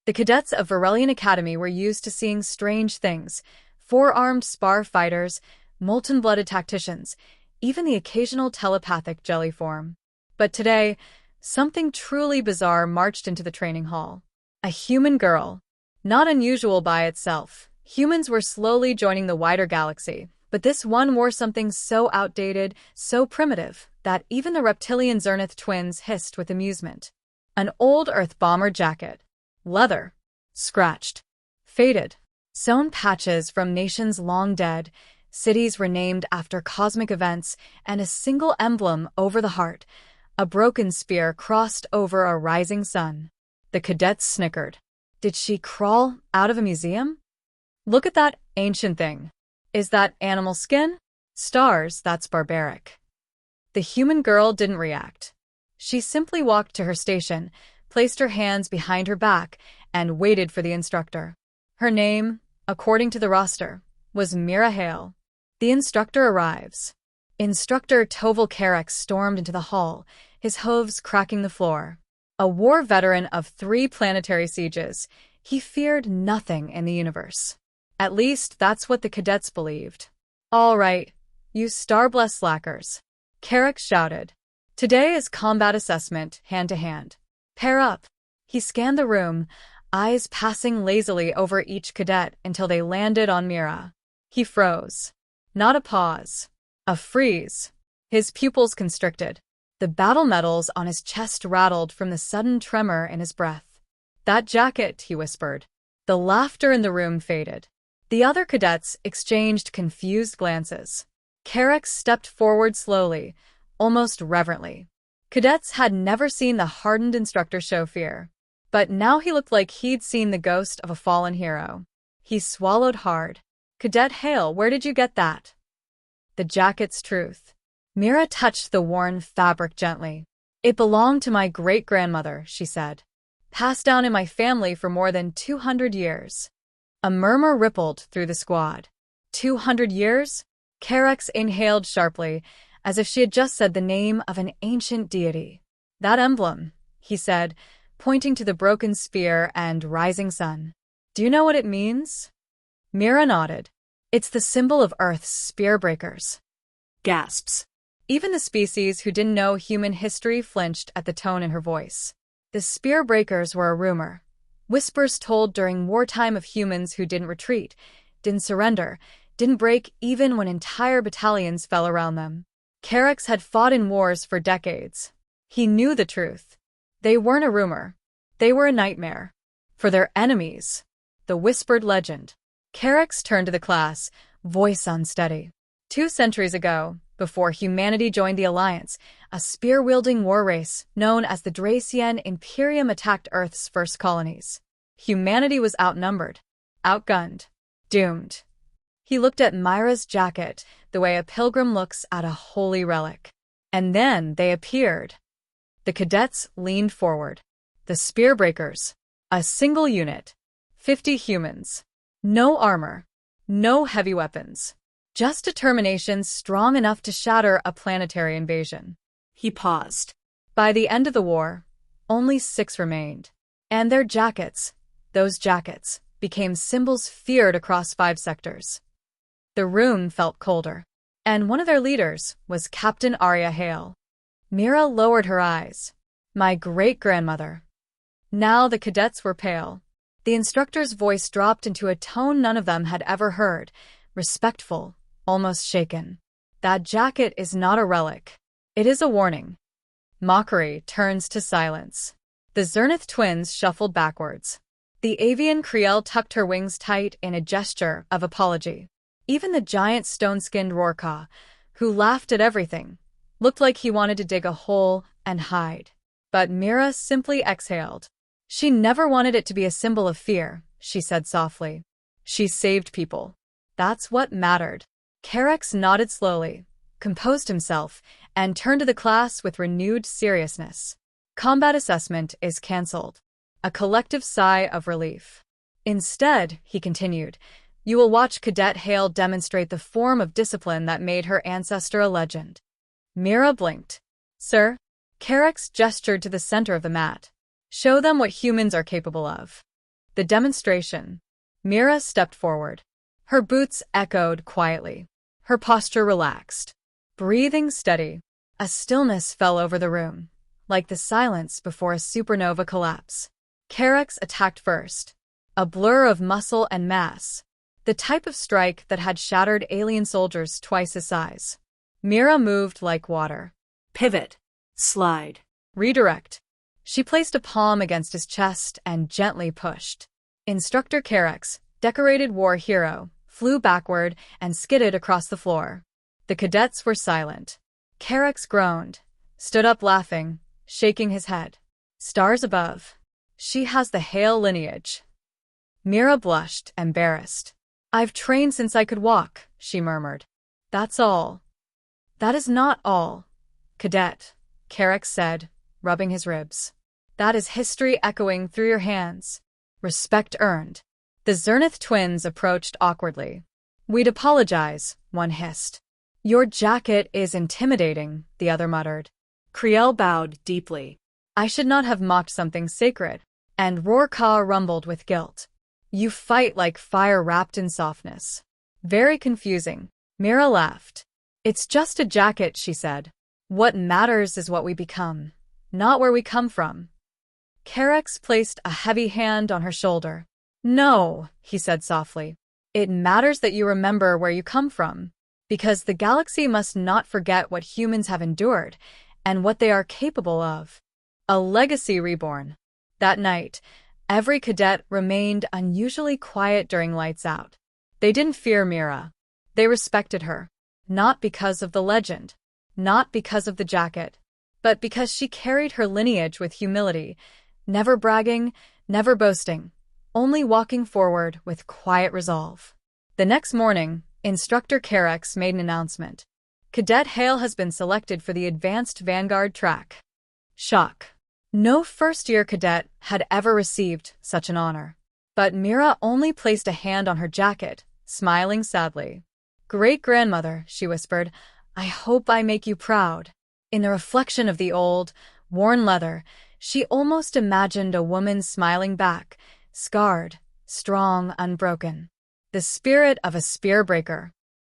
The cadets of Varelian Academy were used to seeing strange things: four-armed spar fighters, molten-blooded tacticians, even the occasional telepathic jelly form. But today, something truly bizarre marched into the training hall. A human girl. Not unusual by itself. Humans were slowly joining the wider galaxy, but this one wore something so outdated, so primitive, that even the reptilian Zernith twins hissed with amusement. An old Earth bomber jacket. Leather. Scratched. Faded. Sewn patches from nations long dead, cities renamed after cosmic events, and a single emblem over the heart, a broken spear crossed over a rising sun. The cadets snickered. Did she crawl out of a museum? Look at that ancient thing. Is that animal skin? Stars, that's barbaric. The human girl didn't react. She simply walked to her station, placed her hands behind her back, and waited for the instructor. Her name, according to the roster, was Mira Hale. The instructor arrives. Instructor Toval Carrick stormed into the hall, his hooves cracking the floor. A war veteran of 3 planetary sieges, he feared nothing in the universe. At least that's what the cadets believed. "All right, you star-blessed slackers," Carrick shouted. "Today is combat assessment, hand-to-hand. Pair up." He scanned the room, eyes passing lazily over each cadet until they landed on Mira. He froze. Not a pause. A freeze. His pupils constricted. The battle medals on his chest rattled from the sudden tremor in his breath. "That jacket," he whispered. The laughter in the room faded. The other cadets exchanged confused glances. Carrick stepped forward slowly, almost reverently. Cadets had never seen the hardened instructor show fear. But now he looked like he'd seen the ghost of a fallen hero. He swallowed hard. "Cadet Hale, where did you get that?" "The jacket's truth." Mira touched the worn fabric gently. "It belonged to my great-grandmother," she said. "Passed down in my family for more than 200 years. A murmur rippled through the squad. 200 years? Carrick inhaled sharply, as if she had just said the name of an ancient deity. "That emblem," he said, pointing to the broken spear and rising sun. "Do you know what it means?" Mira nodded. "It's the symbol of Earth's spear breakers." Gasps. Even the species who didn't know human history flinched at the tone in her voice. The spear breakers were a rumor. Whispers told during wartime of humans who didn't retreat, didn't surrender, didn't break even when entire battalions fell around them. Carrick had fought in wars for decades. He knew the truth. They weren't a rumor. They were a nightmare. For their enemies. The whispered legend. Carrick turned to the class, voice unsteady. 2 centuries ago, before humanity joined the Alliance, a spear-wielding war race known as the Dracian Imperium attacked Earth's first colonies. Humanity was outnumbered, outgunned, doomed. He looked at Myra's jacket the way a pilgrim looks at a holy relic. And then they appeared. The cadets leaned forward. The spear breakers. A single unit. 50 humans. No armor. No heavy weapons. Just determination strong enough to shatter a planetary invasion. He paused. By the end of the war, only 6 remained. And their jackets, those jackets, became symbols feared across 5 sectors. The room felt colder. And one of their leaders was Captain Arya Hale. Mira lowered her eyes. "My great-grandmother." Now the cadets were pale. The instructor's voice dropped into a tone none of them had ever heard, respectful, almost shaken. "That jacket is not a relic. It is a warning." Mockery turns to silence. The Zernith twins shuffled backwards. The avian Kriel tucked her wings tight in a gesture of apology. Even the giant stone-skinned Rorka, who laughed at everything, looked like he wanted to dig a hole and hide. But Mira simply exhaled. "She never wanted it to be a symbol of fear," she said softly. "She saved people. That's what mattered." Carrick nodded slowly, composed himself, and turned to the class with renewed seriousness. "Combat assessment is cancelled." A collective sigh of relief. "Instead," he continued, "you will watch Cadet Hale demonstrate the form of discipline that made her ancestor a legend." Mira blinked. "Sir?" Carrick gestured to the center of the mat. "Show them what humans are capable of." The demonstration. Mira stepped forward. Her boots echoed quietly. Her posture relaxed. Breathing steady. A stillness fell over the room, like the silence before a supernova collapse. Carex attacked first. A blur of muscle and mass. The type of strike that had shattered alien soldiers twice his size. Mira moved like water. Pivot. Slide. Redirect. She placed a palm against his chest and gently pushed. Instructor Carex, decorated war hero, flew backward and skidded across the floor. The cadets were silent. Carex groaned, stood up laughing, shaking his head. Stars above. She has the Hale lineage. Mira blushed, embarrassed. I've trained since I could walk, she murmured. That's all. That is not all, cadet, Carex said, rubbing his ribs. That is history echoing through your hands. Respect earned. The Zernith twins approached awkwardly. We'd apologize, one hissed. Your jacket is intimidating, the other muttered. Kriel bowed deeply. I should not have mocked something sacred. And Rorka rumbled with guilt. You fight like fire wrapped in softness. Very confusing. Mira laughed. It's just a jacket, she said. What matters is what we become, not where we come from. Carex placed a heavy hand on her shoulder. No, he said softly. It matters that you remember where you come from, because the galaxy must not forget what humans have endured and what they are capable of. A legacy reborn. That night, every cadet remained unusually quiet during lights out. They didn't fear Mira. They respected her, not because of the legend, not because of the jacket, but because she carried her lineage with humility, never bragging, never boasting, only walking forward with quiet resolve. The next morning, Instructor Carex made an announcement. Cadet Hale has been selected for the Advanced Vanguard track. Shock. No first-year cadet had ever received such an honor. But Mira only placed a hand on her jacket, smiling sadly. Great-grandmother, she whispered, I hope I make you proud. In the reflection of the old, worn leather, she almost imagined a woman smiling back, scarred, strong, unbroken. The spirit of a spear breaker.